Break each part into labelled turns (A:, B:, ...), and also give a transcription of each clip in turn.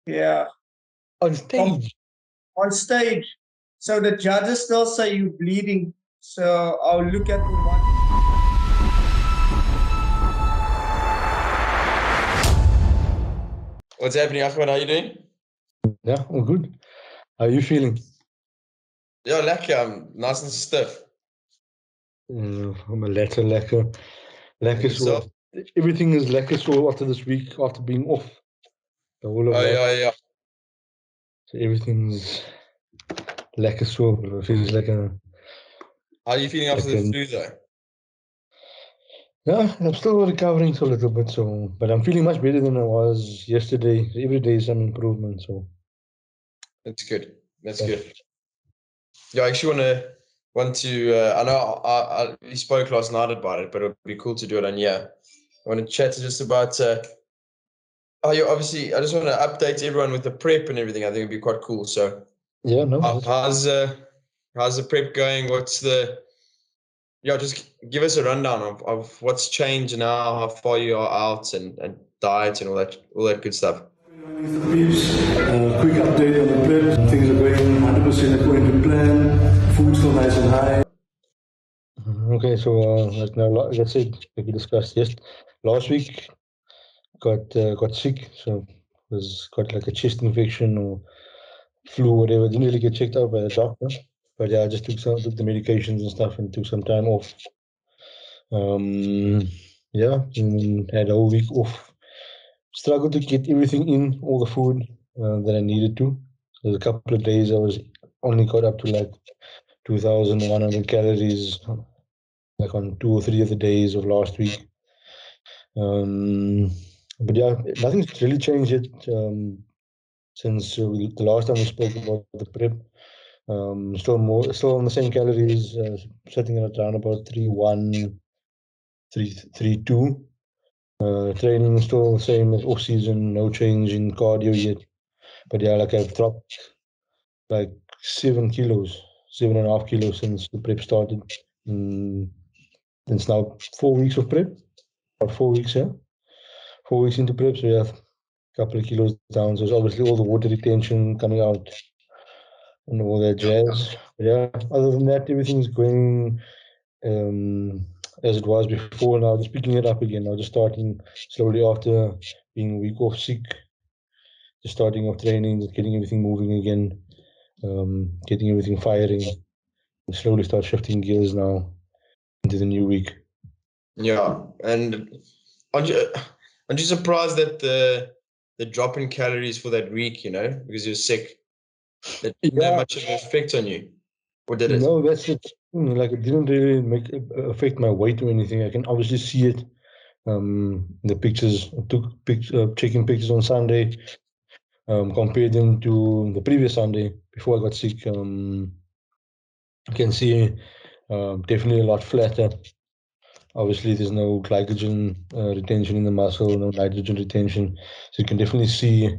A: Yeah.
B: On stage?
A: On stage. So the judges still say you're bleeding. So I'll look at the one.
C: What's happening, Ahmed? How are you doing?
B: Yeah, all good. How are you feeling?
C: Yeah, lekker. I'm nice and stiff.
B: I'm a lekker. Lekker
C: yourself?
B: so. Everything is lekker so after this week, after being off. The whole of that.
C: Yeah.
B: So everything's lekker so. It feels like a...
C: How are you feeling after the flu, though?
B: Yeah, I'm still recovering so a little bit, so, but I'm feeling much better than I was yesterday. Every day is some improvement, so.
C: That's good. That's good. Yeah, I actually want to. I know we spoke last night about it, but it would be cool to do it on here. I want to chat just about. You obviously. I just want to update everyone with the prep and everything. I think it'd be quite cool. So.
B: Yeah. No.
C: How's the prep going? What's the? Yeah, just give us a rundown of what's changed now, how far you are out, and diet and all that good stuff.
D: Quick update on the prep. Things are going 100% according to plan. Food's still nice and high.
B: Okay, so like I said, like we discussed last week, got sick, so got like a chest infection or flu or whatever. Didn't really get checked out by the doctor, but yeah, I just took the medications and stuff and took some time off. Yeah, and had a whole week off. Struggled to get everything in, all the food that I needed to. There's a couple of days I was only got up to like 2,100 calories, like on 2 or 3 of the days of last week. But yeah, nothing's really changed yet since the last time we spoke about the prep. Still on the same calories, sitting at around about 3.1, 3.2. Training is still the same as off season, no change in cardio yet. But yeah, like I've dropped like 7.5 kilos since the prep started. It's now 4 weeks of prep, about 4 weeks, yeah. 4 weeks into prep, so yeah, a couple of kilos down. So it's obviously all the water retention coming out and all that jazz. But yeah, other than that, everything's going as it was before. Now just picking it up again. Now just starting slowly after being a week off sick. Just starting off training, just getting everything moving again, getting everything firing. And slowly start shifting gears now into the new week.
C: Yeah, and aren't you surprised that the drop in calories for that week, because you're sick, it didn't have much of an effect on you, or did it?
B: No, that's it. Like it didn't really affect my weight or anything. I can obviously see it. The pictures, I took checking pictures on Sunday, compared them to the previous Sunday before I got sick. You can see definitely a lot flatter. Obviously, there's no glycogen retention in the muscle, no nitrogen retention. So you can definitely see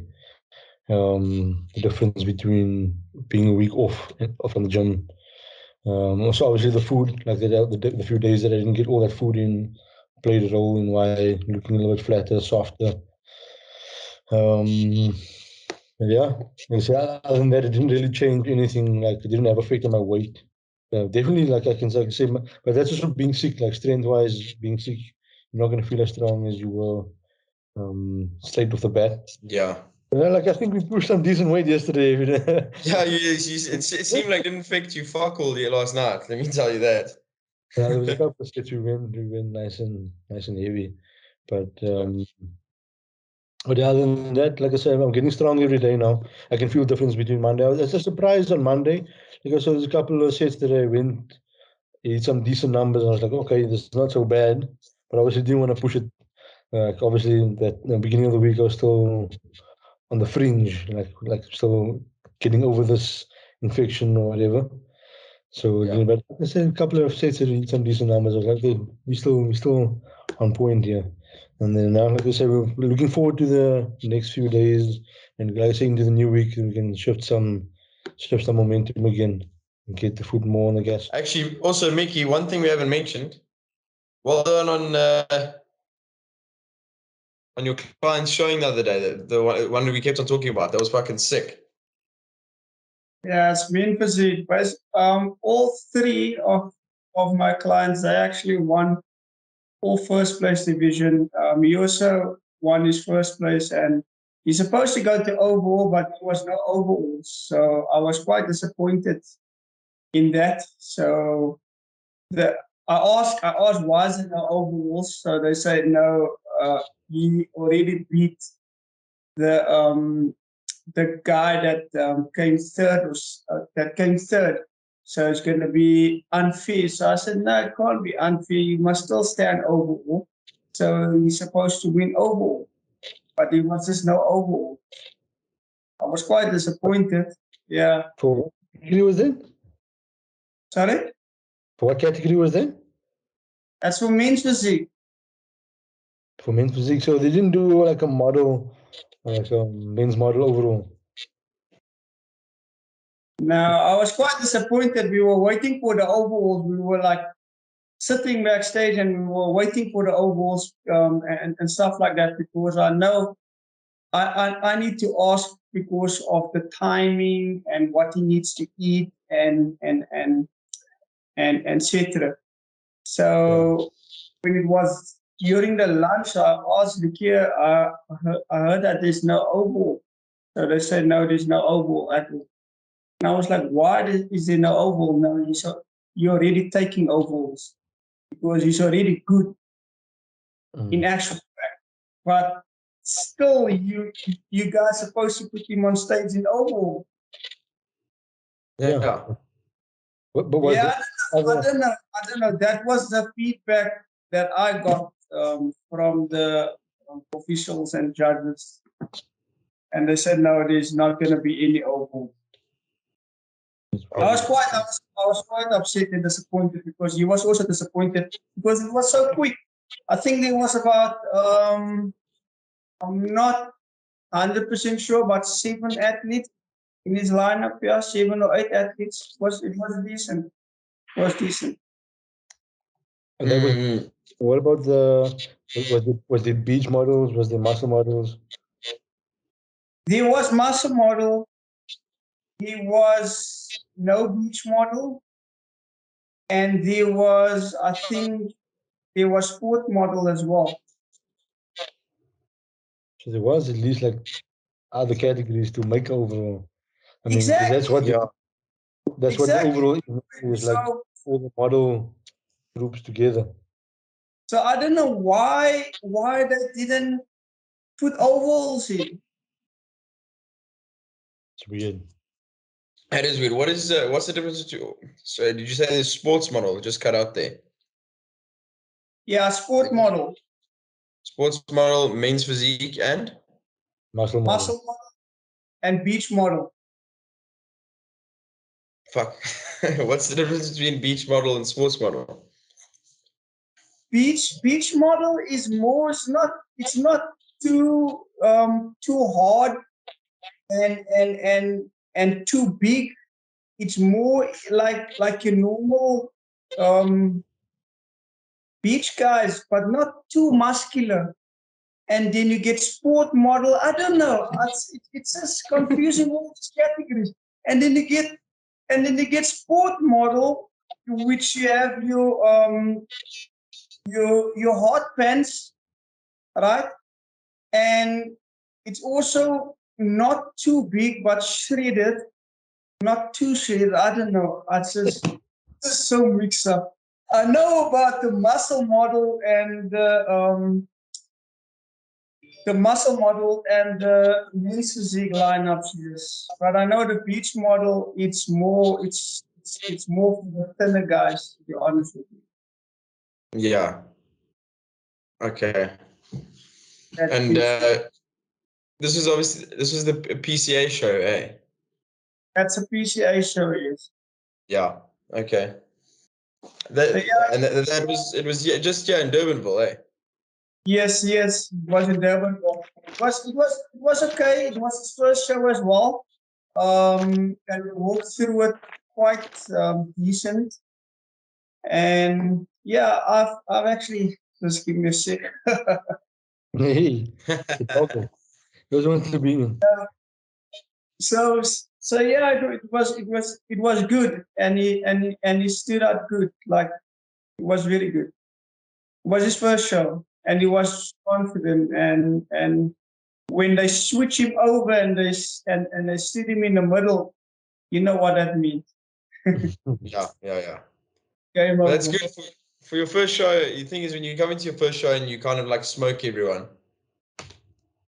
B: the difference between being a week off from the gym. Also, obviously, the food, like the few days that I didn't get all that food in, played a role in why looking a little bit flatter, softer. Yeah, other than that, it didn't really change anything. Like it didn't have effect on my weight. Definitely, like I can say, but that's also being sick. Like strength-wise, being sick, you're not going to feel as strong as you were straight off the bat.
C: Yeah.
B: Like I think we pushed some decent weight yesterday.
C: Yeah, it seemed like it didn't affect you fuck all last night. Let me tell you that.
B: Yeah, there was a couple of sets we went nice and heavy, but yeah, other than that, like I said, I'm getting strong every day now. I can feel the difference between Monday. I was just surprised on Monday because there's a couple of sets that I went, hit some decent numbers. And I was like, okay, this is not so bad, but obviously didn't want to push it. Obviously, that in the beginning of the week, I was still on the fringe, like still getting over this infection or whatever. So,
C: Yeah.
B: but like I said, a couple of sets that hit some decent numbers. I was like, okay, we still on point here. And then now, like I said, we're looking forward to the next few days, and like I say, into the new week, we can shift some momentum again and get the foot more on the gas.
C: Actually, also Mickey, one thing we haven't mentioned. Well done on on your client showing the other day, the one we kept on talking about, that was fucking sick.
A: Yeah, it's mean physique. But all three of my clients, they actually won all first place division. He also won his first place, and he's supposed to go to overall, but there was no overall. So I was quite disappointed in that. So I asked why is it no overalls? So they said no, he already beat the guy that came third, so it's going to be unfair. So I said, no, it can't be unfair. You must still stand overall. So he's supposed to win overall, but he was just no overall. I was quite disappointed. Yeah.
B: For what category was that?
A: Sorry?
B: For what category was that?
A: That's for men's physique.
B: For men's physique. So they didn't do like a model, like a men's model overall.
A: Now, I was quite disappointed. We were waiting for the overalls. We were like sitting backstage and we were waiting for the overalls and stuff like that, because I know I need to ask because of the timing and what he needs to eat and etc. So when it was during the lunch, I asked the kid, I heard that there's no overall. So they said, no, there's no overall at all. And I was like, why is there no overall? No, you're already taking overalls because he's already good in actual fact. But still, you guys are supposed to put him on stage in overall.
B: Yeah. But was
A: Yeah, I don't know. That was the feedback that I got from the officials and judges, and they said no, there's not going to be any overall. I was quite upset and disappointed because he was also disappointed because it was so quick. I think there was about I'm not 100% sure, but 7 athletes in his lineup. Yeah, 7 or 8 athletes. It was decent. It was decent.
B: And that was, what about was the beach models? Was the muscle models?
A: There was muscle model. There was no beach model. And there was, I think, there was sport model as well.
B: So there was at least like other categories to make overall. I mean,
A: Exactly.
B: that's what that's what the overall is like,
A: So,
B: all the model groups together.
A: So I don't know why they didn't put overalls in.
B: It's weird.
C: That is weird. What's the difference between? So did you say the sports model just cut out there?
A: Yeah, sport model.
C: Sports model, men's physique, and
B: muscle model,
A: and beach model.
C: Fuck. What's the difference between beach model and sports model?
A: Beach model is more. It's not too hard and too big. It's more like your normal beach guys, but not too muscular. And then you get sport model. I don't know. It's just confusing all these categories. And then you get sport model, which you have your hard pants, right? And it's also not too big but shredded, not too shredded. I don't know. It's just so mixed up. I know about the muscle model and the muscle model and the men's physique lineups, yes. But I know the beach model, it's more for the thinner guys, to be honest with you.
C: Yeah. Okay. And this was the PCA show, eh?
A: That's a PCA show, yes.
C: Yeah. Okay. It was just in Durbanville, eh?
A: Yes, it was in Durbanville. It was okay. It was his first show as well. And we walked through it quite decent. And yeah, I've actually, just give me a sec.
B: Hey, it's okay. Those ones to be in.
A: So yeah, it was good, and he stood out good. Like, it was really good. It was his first show, and he was confident. And when they switch him over and they sit him in the middle, you know what that means.
C: Yeah.
A: Game
C: But that's
A: over.
C: good for your first show. The thing is, when you come into your first show and you kind of like smoke everyone,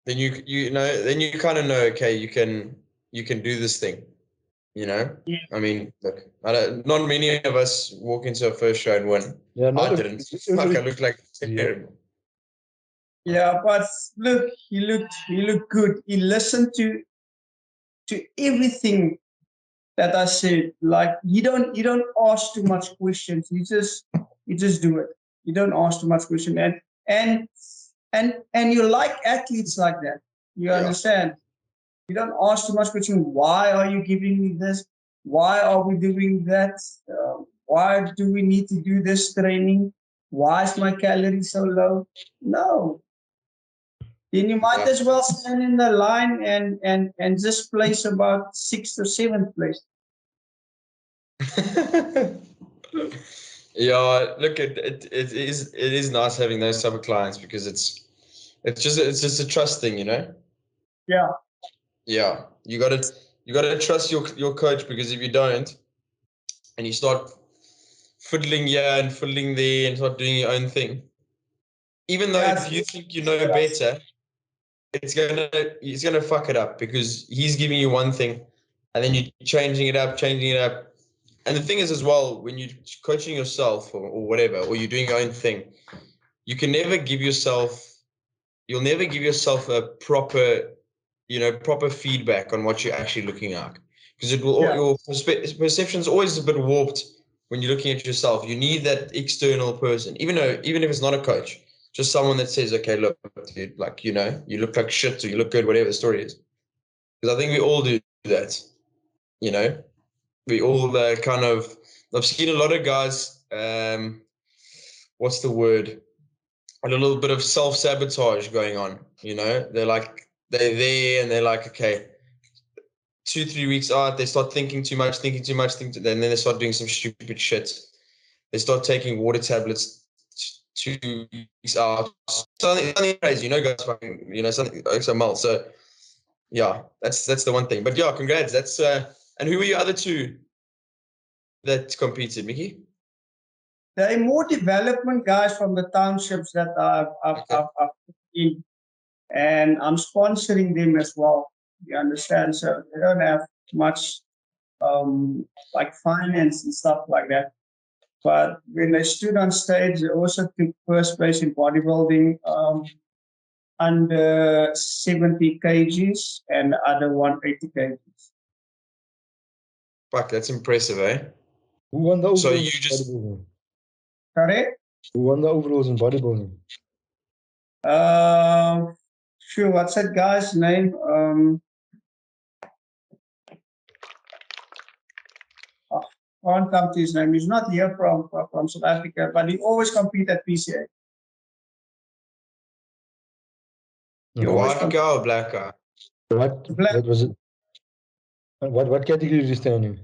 C: then you know, then you kind of know, okay, you can do this thing. You know,
A: Yeah.
C: I mean, look, not many of us walk into a first show and win.
B: Yeah,
C: I didn't. Fuck, I looked like terrible.
A: Yeah, but look, he looked good. He listened to everything that I said. Like, you don't ask too much questions. You just do it. You don't ask too much question. And you like athletes like that. You
C: Yeah.
A: understand? You don't ask too much question. Why are you giving me this? Why are we doing that? Why do we need to do this training? Why is my calorie so low? No. Then you might
C: Yeah.
A: as well stand in the line and just place about 6th or 7th place.
C: Yeah, look, it is nice having those type of clients because it's just a trust thing, you know.
A: Yeah.
C: Yeah, you gotta trust your coach, because if you don't, and you start fiddling here and fiddling there and start doing your own thing, even though if you think you know better, it's gonna fuck it up, because he's giving you one thing, and then you're changing it up. And the thing is as well, when you're coaching yourself or whatever, or you're doing your own thing, you can never give yourself. You'll never give yourself a proper, proper feedback on what you're actually looking at, because it will.
A: Yeah.
C: Your perception is always a bit warped when you're looking at yourself. You need that external person, even if it's not a coach, just someone that says, "Okay, look, dude, like, you look like shit, or you look good, whatever the story is." Because I think we all do that. You know, we all kind of. I've seen a lot of guys. What's the word? A little bit of self-sabotage going on. They're there and they're like, okay, 2-3 weeks out, they start thinking too much, then they start doing some stupid shit. They start taking water tablets 2 weeks out. Something crazy, guys, fucking, something extra melt. So yeah, that's the one thing. But yeah, congrats. That's and who were your other two that competed, Mickey?
A: They're more development guys from the townships that I've in, and I'm sponsoring them as well. You understand? So they don't have much like finance and stuff like that. But when they stood on stage, they also took first place in bodybuilding under 70 kgs and the other 180 kgs.
C: Fuck, that's impressive, eh?
B: Who won the overalls
C: So
B: in
C: you just
B: bodybuilding?
A: Correct?
B: Who won the overalls in bodybuilding?
A: Sure, what's that guy's name? I can't come to his name. He's not here from South Africa, but he always compete at PCA. He
B: Okay.
A: always
C: white guy or black guy?
B: What was it? What category did you stand in?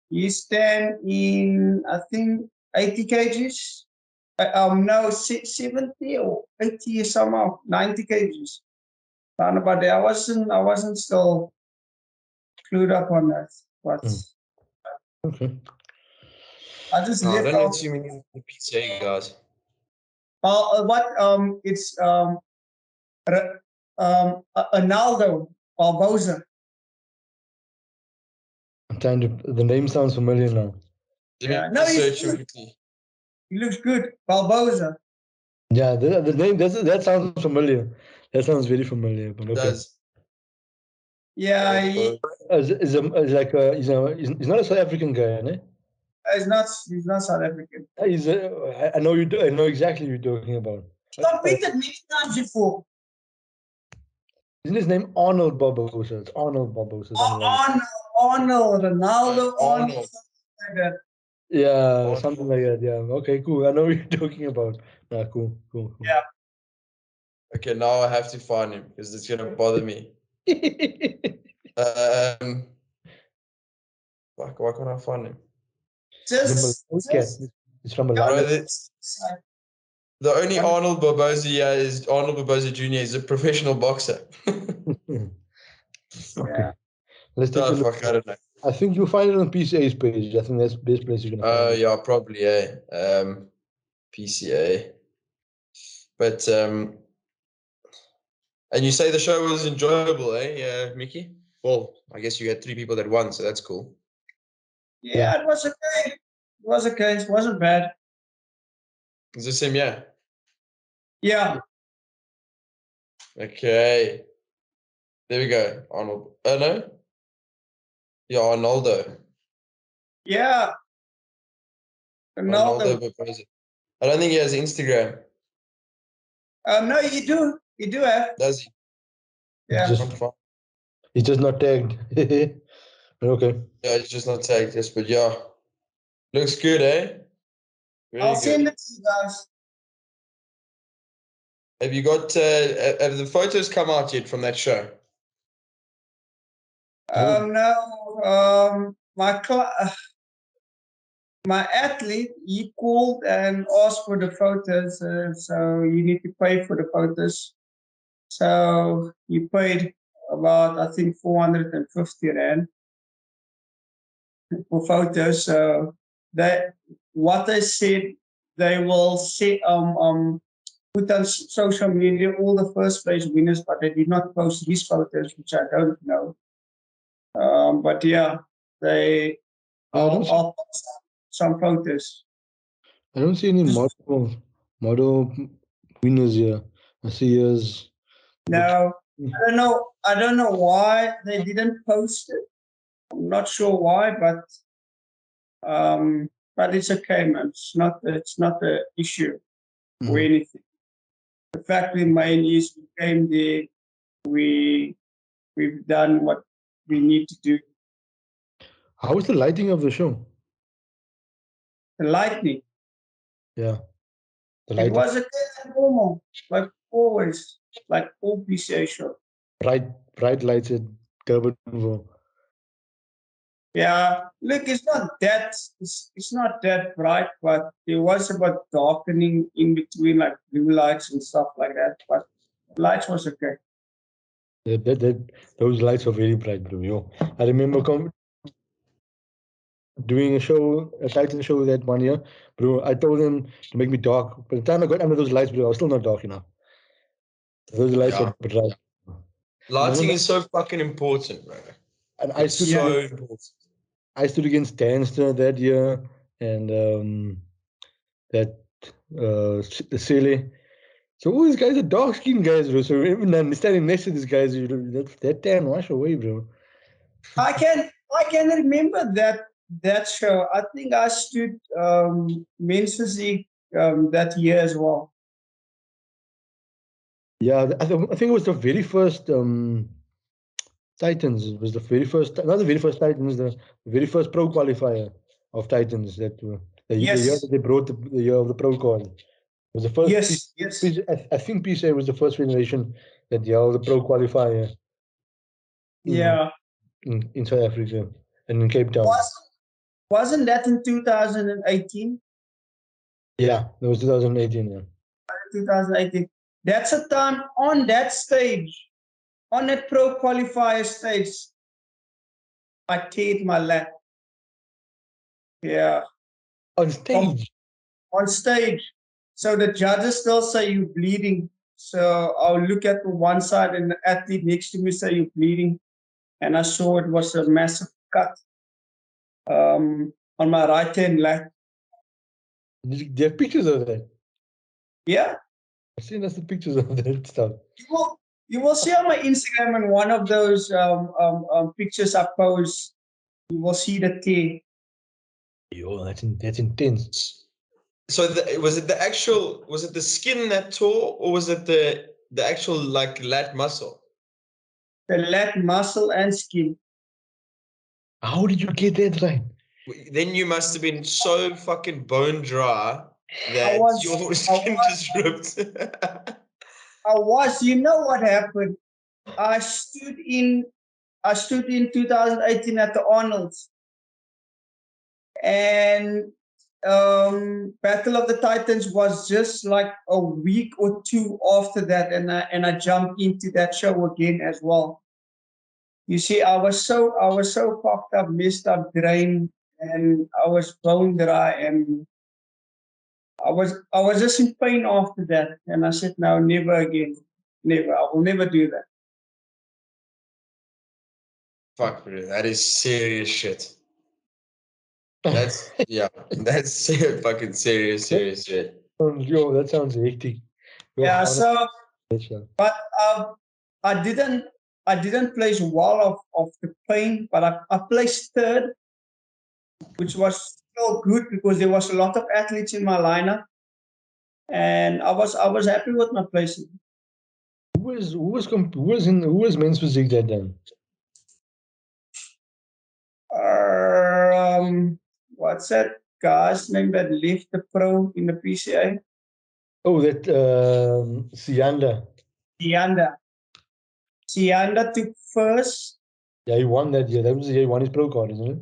A: He stand in, I think, 80 kgs. No, 70 or 80 or somehow, 90 kgs. Around about there. I wasn't still clued up on that. But
B: Okay.
A: I just
C: No, I
A: left
C: don't know
A: out.
C: too many PTA guys.
A: It's Arnaldo Barbosa.
B: I'm trying to. The name sounds familiar now.
A: Yeah,
C: Let
A: no,
C: me
A: he's
C: search him
A: good.
C: quickly.
A: He looks good. Barbosa.
B: Yeah, the name that sounds familiar. That sounds very familiar. But okay.
C: Does
A: Yeah,
B: He's not a South African guy, ne?
A: he's not South African.
B: I know you. I know exactly who you're talking about.
A: Competed many times before.
B: Isn't his name Arnold Barbosa? It's Arnold Barbosa.
A: Arnold, Ronaldo, Arnold,
C: Arnold.
A: something like that.
B: Yeah, something like that. Yeah. Okay, cool. I know what you're talking about. Yeah, cool.
A: Yeah.
C: Okay, now I have to find him because it's gonna bother me. Why can't I find him?
A: Just
B: It's from a
C: Bro,
B: line.
C: the only Arnold Barboza here is Arnold Barboza Jr. He's a professional boxer.
B: Okay. Let's take a
C: Oh,
B: look.
C: fuck, I don't know.
B: I think you'll find it on PCA's page. I think that's the best place you're gonna find it.
C: Yeah, probably, PCA. But and you say the show was enjoyable, Mickey? Well, I guess you had 3 people that won, so that's cool.
A: Yeah, it was okay. It was okay. It wasn't bad.
C: Is this him? Yeah.
A: Yeah.
C: Okay. There we go. Arnold. Oh no. Yeah, Arnoldo.
A: Yeah.
C: Arnoldo
A: Ronaldo.
C: Barboza. I don't think he has Instagram.
A: No, you do. You do have.
C: Does he?
A: Yeah.
B: He's just not tagged. Okay.
C: Yeah, it's just not tagged. Yes, but yeah, looks good, eh? Very
A: I'll
C: good.
A: send it to you guys.
C: Have you got? Have the photos come out yet from that show?
A: No. My athlete, he called and asked for the photos. So you need to pay for the photos. So he paid about, I think, 450 Rand for photos. So what they said, they will say, put on social media all the first place winners, but they did not post these photos, which I don't know. But yeah, I'll post some photos.
B: I don't see any model winners here. I see yours.
A: No, I don't know why they didn't post it. I'm not sure why, but it's okay, man. It's not an issue or anything. The fact remains is we came there, we've done what we need to do.
B: How was the lighting of the show?
A: The lightning.
B: Yeah. The
A: It
B: lighting.
A: was okay, normal, like always, like all PCA show.
B: Bright lights at Durban.
A: Yeah, look, it's not that bright, but there was about darkening in between, like blue lights and stuff like that. But lights was okay.
B: Those lights are very bright, bro. Yo, I remember doing a Titan show that one year, bro. I told them to make me dark. By the time I got under those lights, bro, I was still not dark enough. Those lights are bright.
C: Lighting is so fucking important, bro.
B: And
C: it's so important.
B: I stood against Danster that year, and the Sele. So all these guys are dark skinned guys, bro. So even I'm standing next to these guys, that tan wash away, bro.
A: I can remember that show. I think I stood men's physique that year as well.
B: Yeah, I think it was the very first Titans. It was the very first, not the very first Titans, the very first pro qualifier of Titans that the year that they brought the year of the pro card. It was the first.
A: Yes.
B: I think PCA was the first generation that held the pro qualifier.
A: Yeah.
B: In South Africa and in Cape Town.
A: Wasn't that in 2018?
B: Yeah, it was 2018. Yeah.
A: 2018. That's a time on that stage, on that pro qualifier stage, I teared my lat. Yeah.
B: On stage?
A: On stage. So the judges still say you're bleeding. So I'll look at the one side and the athlete next to me say you're bleeding. And I saw it was a massive cut on my right hand lat.
B: Do you have pictures of that?
A: Yeah.
B: I've seen us the pictures of that stuff.
A: You will see on my Instagram and one of those pictures I post, you will see the tear.
B: Yo, that's intense.
C: So was it the skin that tore, or was it the actual like lat muscle?
A: The lat muscle and skin.
B: How did you get that right?
C: Then you must have been so fucking bone dry that your skin just ripped.
A: You know what happened? I stood in 2018 at the Arnold's, and Battle of the Titans was just like a week or two after that, and I jumped into that show again as well. You see, I was so fucked up, messed up, drained, and I was bone dry, and I was just in pain after that, and I said, no, never again, never. I will never do that.
C: Fuck, bro, that is serious shit. That's that's fucking serious shit.
B: Yo, that sounds hectic. Yo,
A: Yeah,
B: how-
A: but I didn't place well of the pain, but I placed third, which was still good because there was a lot of athletes in my lineup, and I was happy with my placing.
B: who was men's physique that time?
A: What's that guy's name that left the pro in the PCA?
B: Oh, that Sianda.
A: Sianda took first.
B: Yeah, he won that year. That was the year he won his pro card, isn't it?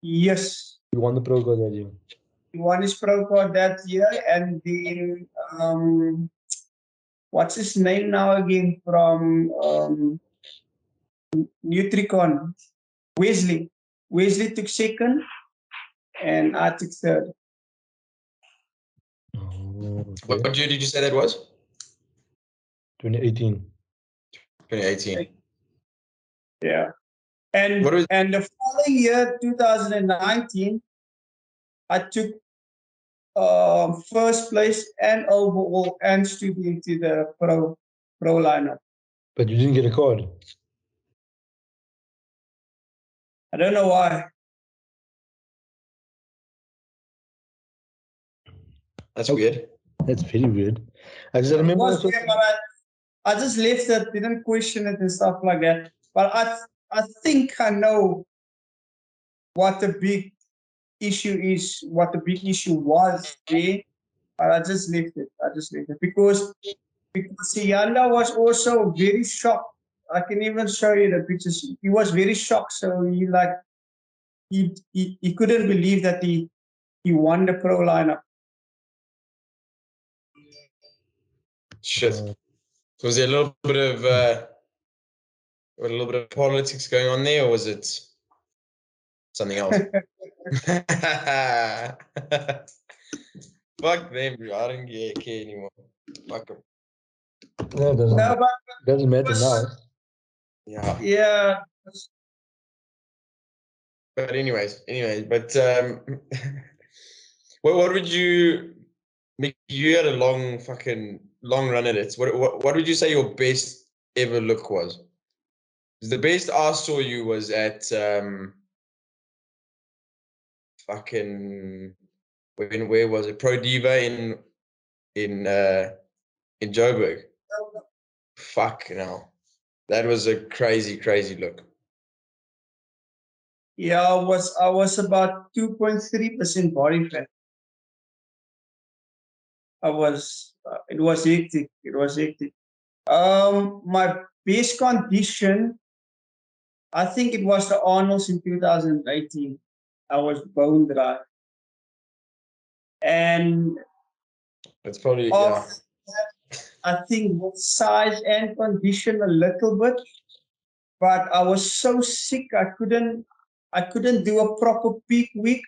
A: Yes.
B: He won the pro card that year.
A: He won his pro card that year, and then what's his name now again from Nutricon? Wesley. Wesley took second, and I took third.
B: Oh, okay.
C: What year did you say that was?
B: 2018.
C: 2018.
A: Yeah. And the following year, 2019, I took first place and overall and stood into the pro lineup.
B: But you didn't get a card.
A: I don't know why.
C: That's weird.
B: That's very weird. I just remember
A: was
B: also.
A: weird, but I just left it, didn't question it and stuff like that. But I think I know what the big issue is, what the big issue was there, but I just left it. Because Sianda was also very shocked. I can even show you the pictures. He was very shocked, so he couldn't believe that he won the pro lineup.
C: Shit. Was there a little bit of politics going on there, or was it something else? Fuck them, bro. I don't care anymore. Fuck them.
B: No, it doesn't matter now.
C: Yeah.
A: Yeah.
C: But anyways, but what would you make? You had a long run at it. What would you say your best ever look was? The best I saw you was at fucking where was it? Pro Diva in Joburg. Fuck no. That was a crazy look.
A: Yeah, I was about 2.3% body fat. It was hectic. My base condition, I think it was the Arnold's in 2018. I was bone dry. And
C: That's probably
A: I think with size and condition a little bit, but I was so sick I couldn't do a proper peak week.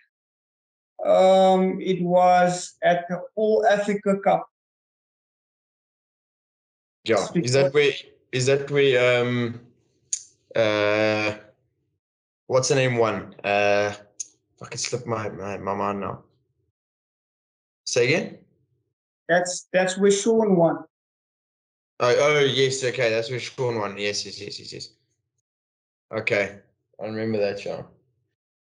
A: It was at the All Africa Cup.
C: Yeah. Is that where what's the name one? Fucking slipped my mind now. Say again?
A: That's where Sean won.
C: Oh yes, okay, that's where Sean won. Yes. Okay. I remember that show.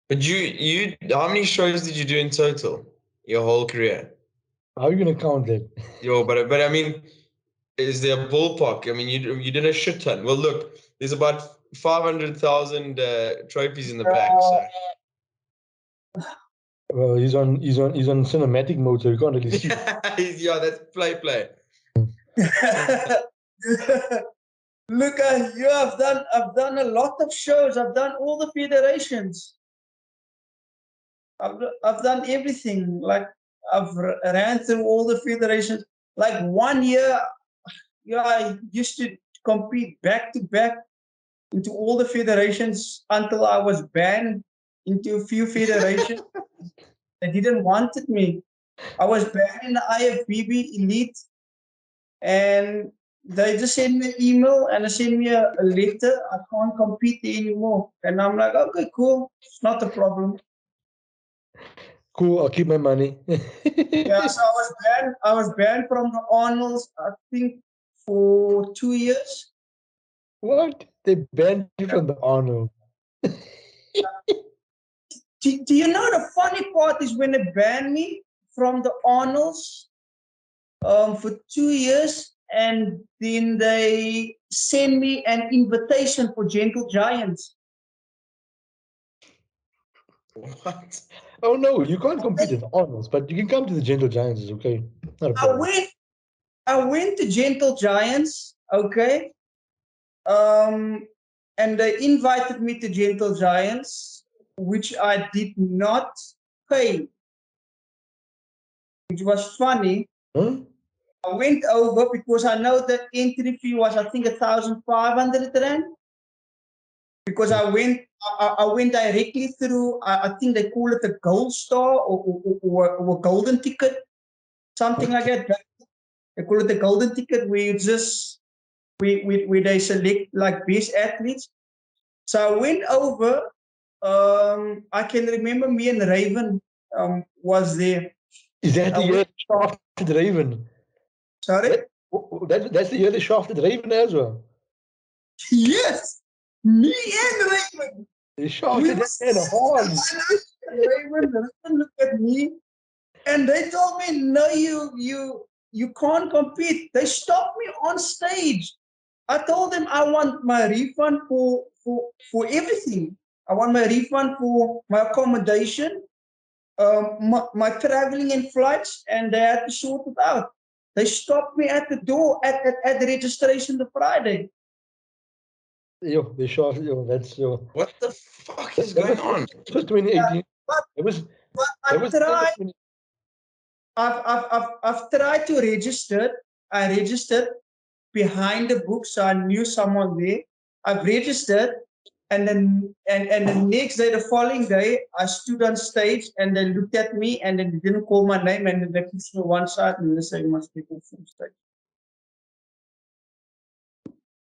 C: But you how many shows did you do in total? Your whole career?
B: How are you gonna count that?
C: Yo, but I mean, is there a ballpark? I mean, you did a shit ton. Well, look, there's about 500,000 trophies in the back. So.
B: Well, he's on cinematic mode, so you can't really see.
C: Yeah, that's play.
A: Look, I've done a lot of shows. I've done all the federations. I've done everything. Like I've ran through all the federations. Like 1 year, yeah, I used to compete back to back into all the federations until I was banned into a few federations. They didn't wanted me. I was banned in the IFBB Elite, and they just sent me an email and they sent me a letter. I can't compete anymore. And I'm like, okay, cool. It's not a problem.
B: Cool, I'll keep my money.
A: Yeah, so I was banned from the Arnolds, I think, for 2 years.
B: What? They banned you from the Arnold.
A: Do you know the funny part is when they banned me from the Arnolds for 2 years, and then they send me an invitation for Gentle Giants.
C: What?
B: Oh no, you can't compete in Arnold's, but you can come to the Gentle Giants, is okay. Not a
A: I
B: problem.
A: went to Gentle Giants, okay. And they invited me to Gentle Giants, which I did not pay, which was funny.
B: Huh?
A: I went over because I know the entry fee was, I think, 1,500 rand. Because I went directly through. I think they call it a gold star or a golden ticket, something like that. They call it a golden ticket, where you just where they select like best athletes. So I went over. I can remember me and Raven was there.
B: Is that the
A: I
B: year
A: went-
B: they shafted Raven?
A: Sorry.
B: That's the year they shafted Raven as well.
A: Yes, me and Raven.
B: They shafted him in hard.
A: Raven looked at me and they told me, no, you can't compete. They stopped me on stage. I told them I want my refund for everything. I want my refund for my accommodation, my traveling and flights, and they had to sort it out. They stopped me at the door at the registration the Friday.
B: Yo, they shafted. Yo, that's yo.
C: What the fuck is going on?
B: It was 2018.
A: But-
B: It was.
A: But
B: It was.
A: I've tried to register. I registered behind the book, so I knew someone there. I've registered, and then and the next day, the following day, I stood on stage, and they looked at me, and then they didn't call my name, and then they pushed me one side, and they said, "You must take off from stage."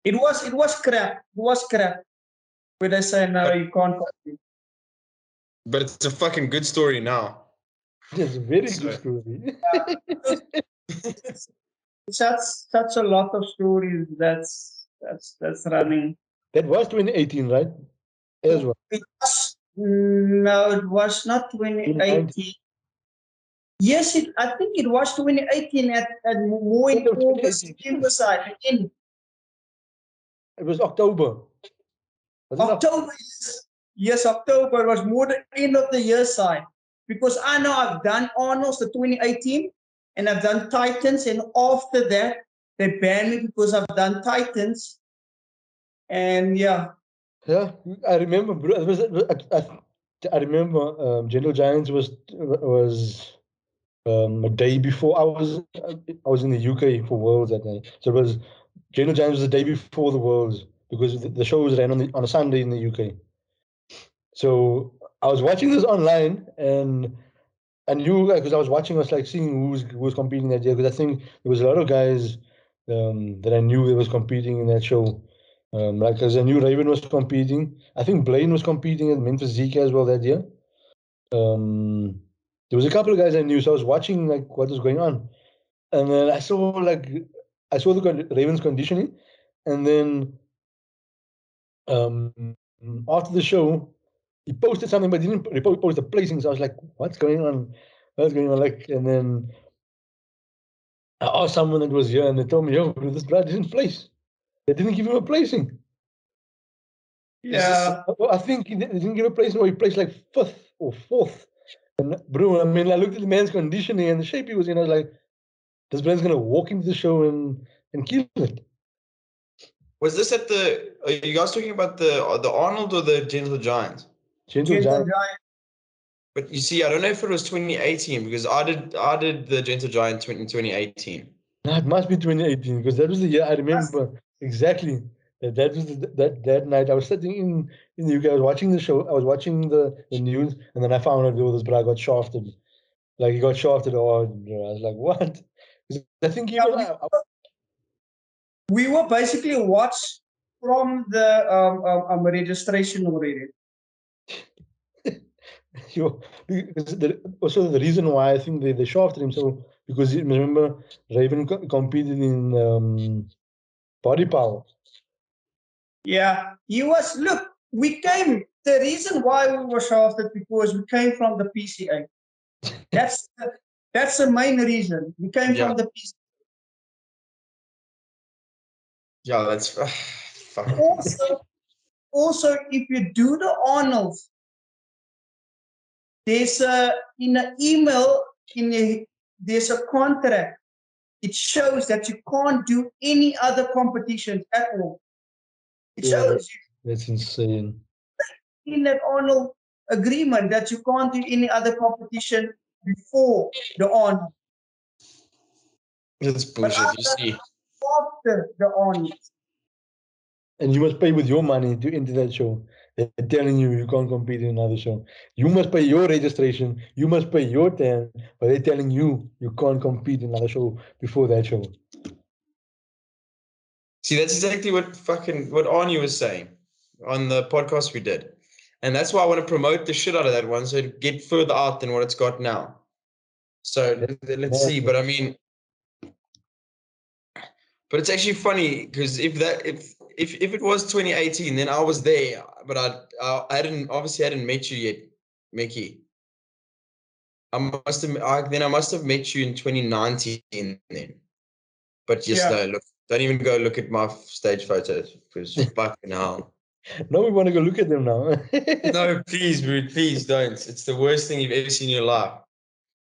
A: It was crap. It was crap. Where they say, "No, you can't compete."
C: But it's a fucking good story now.
B: It's a very
C: So-
B: good story.
A: Such a lot of stories that's running.
B: That was 2018, right? As well.
A: It was, no, it was not 2018. Yes, I think it was 2018 at more in
B: No, it was
A: August,
B: 2018.
A: September side. In
B: It was October. Was it
A: October, yes, October was more the end of the year side. Because I know I've done Arnold's the 2018 and I've done Titans, and after that they banned me because I've done Titans. And yeah.
B: Yeah, I remember. Bro, I remember. Gentle Giants was a day before I was in the UK for Worlds that day. So it was Gentle Giants was the day before the Worlds because the show was ran on a Sunday in the UK. So I was watching this online and I knew because I was watching, I was like seeing who was competing that year because I think there was a lot of guys that I knew that was competing in that show. Like because I knew Raven was competing. I think Blaine was competing at Memphis Zika as well that year. There was a couple of guys I knew, so I was watching like what was going on, and then I saw the Ravens conditioning, and then after the show, he posted something, but didn't post the placings. I was like, "What's going on? What's going on?" Like, and then I asked someone that was here, and they told me, "Yo, bro, this guy didn't place. They didn't give him a placing."
A: Yeah.
B: I think they didn't give a placing, or he placed like 5th or 4th. And bro, I mean, I looked at the man's conditioning and the shape he was in. I was like, "This man's gonna walk into the show and kill it."
C: Was this at the? Are you guys talking about the Arnold or the Gentle Giant?
B: Gentle
A: Gentle
B: Giant.
A: Giant.
C: But you see, I don't know if it was 2018 because I did the Gentle Giant in 2018.
B: No, it must be 2018 because that was the year I remember exactly. That was that night. I was sitting in the UK. I was watching the show. I was watching the news, and then I found out this brother got shafted. Like he got shafted hard. Bro. I was like, what? 'Cause I think
A: Yeah,
B: even
A: we were basically watched from the registration already.
B: because also the reason why I think they shafted him so because you remember Raven competed in body power.
A: Yeah, he was. Look, we came. The reason why we were shafted because we came from the PCA. That's the main reason. We came
C: Yeah.
A: from the PCA.
C: Yeah, that's fuck.
A: Also, if you do the Arnolds, there's in an email there's a contract. It shows that you can't do any other competitions at all. It
B: Yeah,
A: shows
B: that's insane.
A: you in that Arnold agreement that you can't do any other competition before the Arnold.
C: That's bullshit. You see.
A: After the Arnold.
B: And you must pay with your money to enter that show. They're telling you can't compete in another show. You must pay your registration. You must pay your time. But they're telling you can't compete in another show before that show.
C: See, that's exactly what Arnie was saying on the podcast we did. And that's why I want to promote the shit out of that one so to get further out than what it's got now. So let's see. But I mean, but it's actually funny because if it was 2018, then I was there, but I hadn't met you yet, Mickey. I must have met you in 2019 then. But just no, look, don't even go look at my stage photos because fucking hell.
B: No, we want to go look at them now.
C: No, please, dude, please don't. It's the worst thing you've ever seen in your life.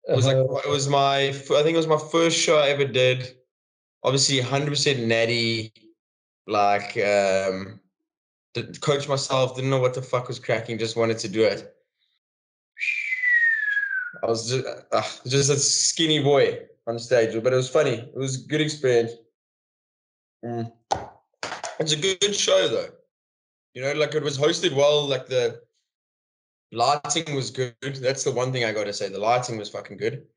C: It was like I think it was my first show I ever did. Obviously, 100% natty. Like, coach myself, didn't know what the fuck was cracking, just wanted to do it. I was just a skinny boy on stage, but it was funny. It was a good experience. It's a good show though. You know, like it was hosted well, like the lighting was good. That's the one thing I gotta say. The lighting was fucking good.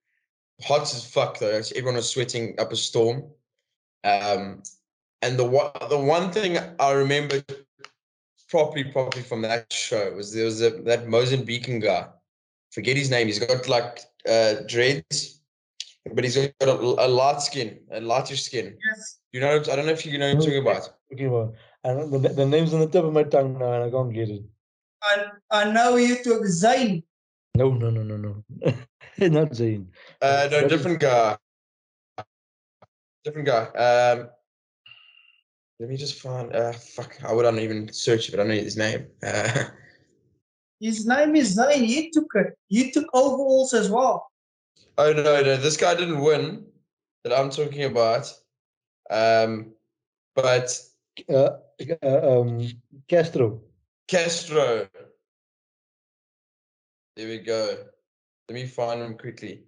C: Hot as fuck though. Everyone was sweating up a storm. And the one thing I remember properly from that show was there was that Mozambican guy. Forget his name. He's got like dreads, but he's got a lightish skin.
A: Yes.
C: You know, I don't know if you know what I'm talking about.
B: And the name's on the tip of my tongue now, and I can't get it.
A: I know you took Zayn.
B: No. Not Zayn.
C: No, different guy. Different guy. Let me just find. Fuck, I wouldn't even search it, but I know his name.
A: His name is Zayn. He took it. He took overalls as well.
C: Oh no, this guy didn't win. That I'm talking about. But
B: Castro.
C: There we go. Let me find him quickly.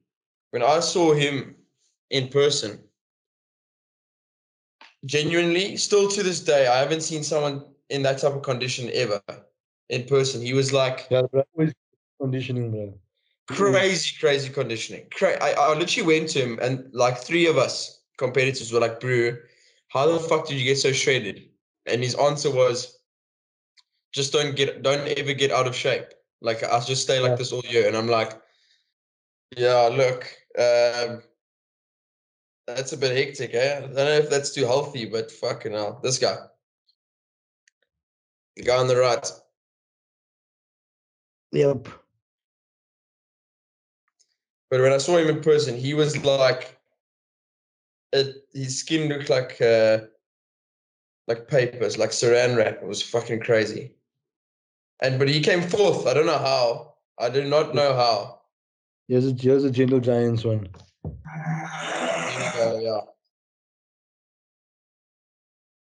C: When I saw him in person, genuinely, still to this day, I haven't seen someone in that type of condition ever in person. He was like
B: Conditioning, bro.
C: Crazy conditioning. I literally went to him and like three of us competitors were like, bro, how the fuck did you get so shredded? And his answer was, just don't ever get out of shape. Like I'll just stay like this all year. And I'm like, yeah, look, that's a bit hectic, eh? I don't know if that's too healthy, but fucking hell. This guy. The guy on the right.
B: Yep.
C: But when I saw him in person, he was like, his skin looked like papers, like saran wrap. It was fucking crazy. But he came fourth. I don't know how. I do not know how.
B: Here's a Gentle Giants one.
C: Here we go, yeah.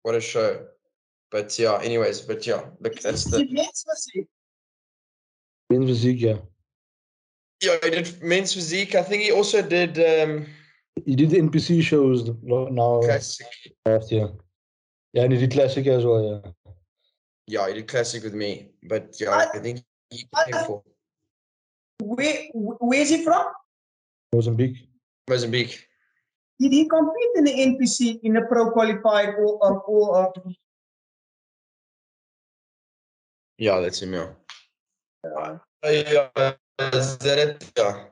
C: What a show. But yeah, anyways, but yeah, look, that's
A: Is
C: the
A: it men's physique?
B: Men's physique, yeah.
C: yeah. He did men's physique. I think he also did
B: He did the NPC shows now
C: classic.
B: last year. Yeah, and he did classic as well, yeah.
C: Yeah, he did classic with me. But yeah, I think he came for
A: Where's he from?
B: Mozambique.
C: Mozambique.
A: Did he compete in the NPC in the pro qualified or
C: Yeah, that's him. Yeah. Yeah, is that it? Yeah.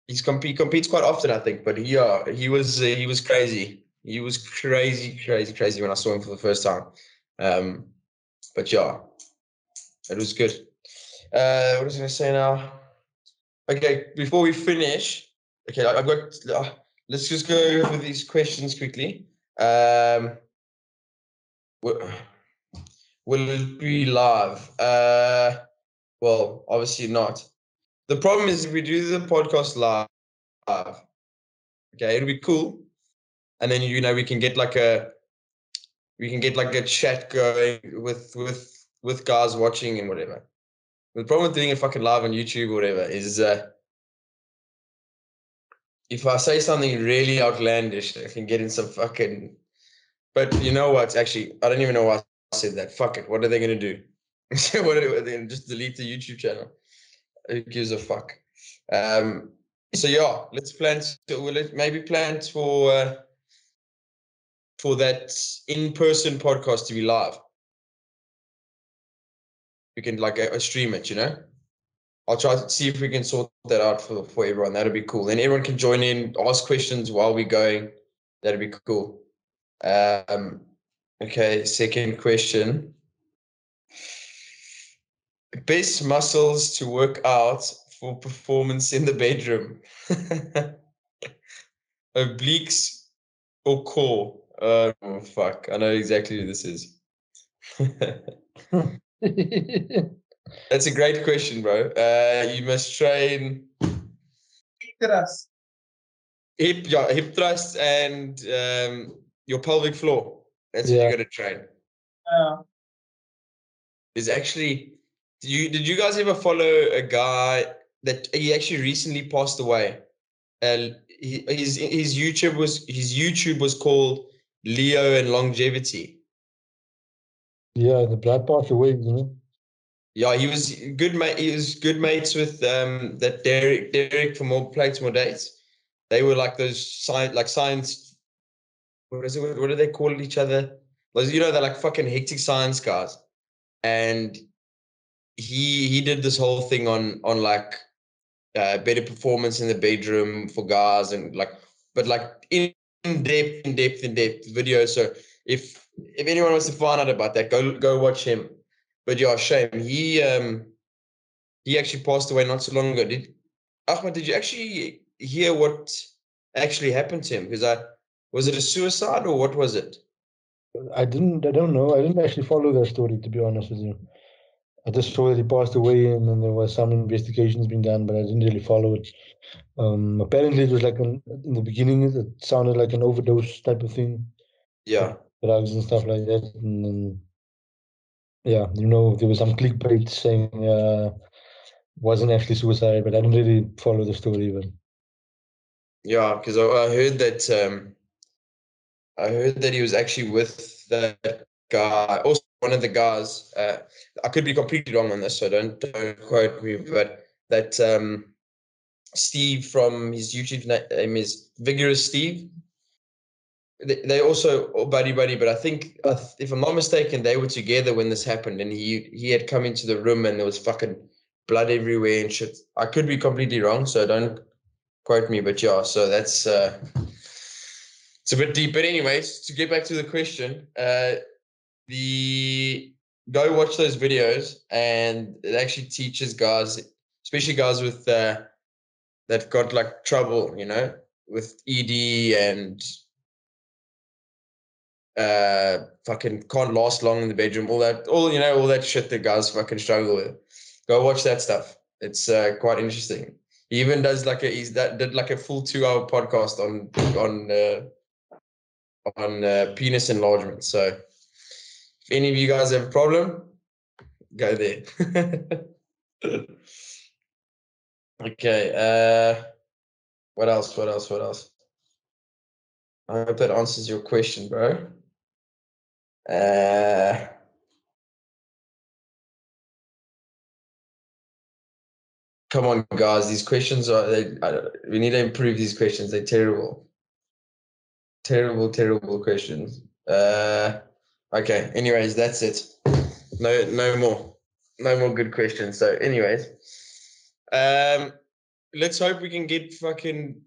C: He competes quite often, I think. But he was crazy. He was crazy when I saw him for the first time. But yeah, it was good. What was I going to say now? Okay, before we finish, okay, I've got. Let's just go over these questions quickly. Will it be live? Well, obviously not. The problem is if we do the podcast live, okay, it'll be cool, and then we can get like a chat going with guys watching and whatever. The problem with doing it fucking live on YouTube or whatever is if I say something really outlandish, I can get in some fucking. But you know what? Actually, I don't even know why I said that. Fuck it. What are they gonna do? What they just delete the YouTube channel? Who gives a fuck? So yeah, let's plan. We'll maybe plan for that in-person podcast to be live. We can like stream it, I'll try to see if we can sort that out for everyone. That'd be cool. Then everyone can join in, ask questions while we're going. That'd be cool. Okay, second question. Best muscles to work out for performance in the bedroom. Obliques or core? Oh, fuck. I know exactly who this is. That's a great question, bro. You must train
A: thrust?
C: hip thrust and your pelvic floor. That's what
B: Yeah.
C: you're gonna train. Is actually, did you guys ever follow a guy that he actually recently passed away? His YouTube was called Leo and Longevity.
B: Yeah, the blood passed away,
C: Yeah, he was good mate. He was good mates with that Derek from More Plates, More Dates. They were like those science. What is it? What do they call each other? They're like fucking hectic science guys. And he did this whole thing on like better performance in the bedroom for guys and but in depth video. So if anyone wants to find out about that, go watch him. But yeah, shame he actually passed away not so long ago. Ahmed, did you actually hear what actually happened to him? Because was it a suicide or what was it?
B: I don't know. I didn't actually follow that story, to be honest with you. I just saw that he passed away and then there was some investigations being done, but I didn't really follow it. Apparently it was like in the beginning, it sounded like an overdose type of thing.
C: Yeah.
B: Drugs and stuff like that. And then, yeah, there was some clickbait saying wasn't actually suicide, but I didn't really follow the story. But
C: yeah, because I heard that he was actually with that guy, also one of the guys. I could be completely wrong on this, so don't quote me. But that Steve from his YouTube name is Vigorous Steve. They also buddy, but I think if I'm not mistaken, they were together when this happened, and he had come into the room and there was fucking blood everywhere and shit. I could be completely wrong, so don't quote me. But yeah, so that's it's a bit deep. But anyways, to get back to the question, go watch those videos, and it actually teaches guys, especially guys with that got like trouble, with ED and fucking can't last long in the bedroom, all that shit that guys fucking struggle with. Go watch that stuff. It's quite interesting. He even does did like a full 2-hour podcast on penis enlargement. So any of you guys have a problem, go there. Okay. What else? I hope that answers your question, bro. Come on, guys. These questions we need to improve these questions. They're terrible. Terrible questions. Okay. Anyways, that's it. No more good questions. So, anyways, let's hope we can get fucking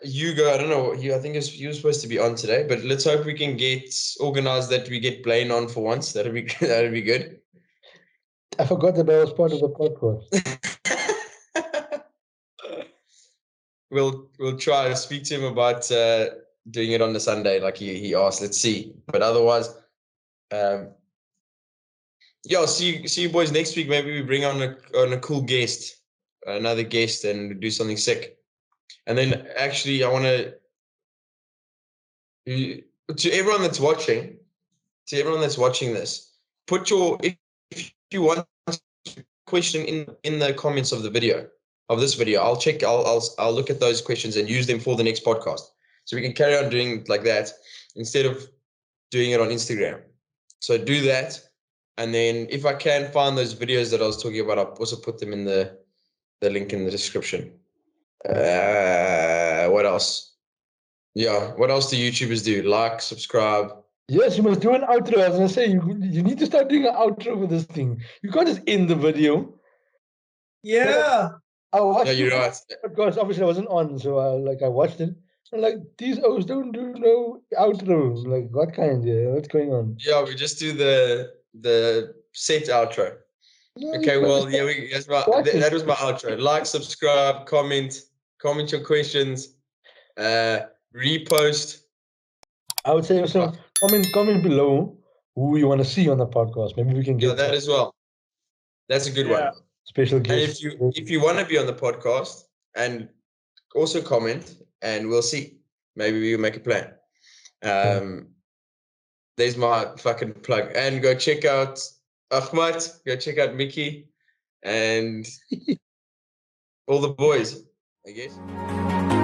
C: Hugo. I don't know. I think he was supposed to be on today, but let's hope we can get organized that we get Blaine on for once. That'd be good.
B: I forgot that I was part of the podcast.
C: We'll try to speak to him about doing it on the Sunday, like he asked. Let's see. But otherwise, yeah, see you boys next week. Maybe we bring on a cool guest, another guest, and do something sick. And then actually, I want to everyone that's watching this, put your, if you want a question in the comments of this video. I'll look at those questions and use them for the next podcast. So we can carry on doing it like that instead of doing it on Instagram. So do that. And then if I can find those videos that I was talking about, I'll also put them in the link in the description. What else? Yeah, what else do YouTubers do? Like, subscribe.
B: Yes, you must do an outro. I was gonna say you need to start doing an outro for this thing. You can't just end the video.
A: Yeah.
B: I watched
C: Yeah, you're right.
B: because obviously I wasn't on, so I watched it. I'm like, these O's don't do no outro. Like, what kind? Yeah, what's going on?
C: Yeah, we just do the set outro.
B: No,
C: Okay, well, yeah, that was my outro. Like, subscribe, comment your questions, repost.
B: I would say also comment below who you want to see on the podcast. Maybe we can get
C: that as well. That's a good one.
B: special
C: And
B: guests.
C: if you want to be on the podcast, and also comment, and we'll see. Maybe we'll make a plan. There's my fucking plug. And go check out Ahmad, go check out Mickey, and all the boys, I guess.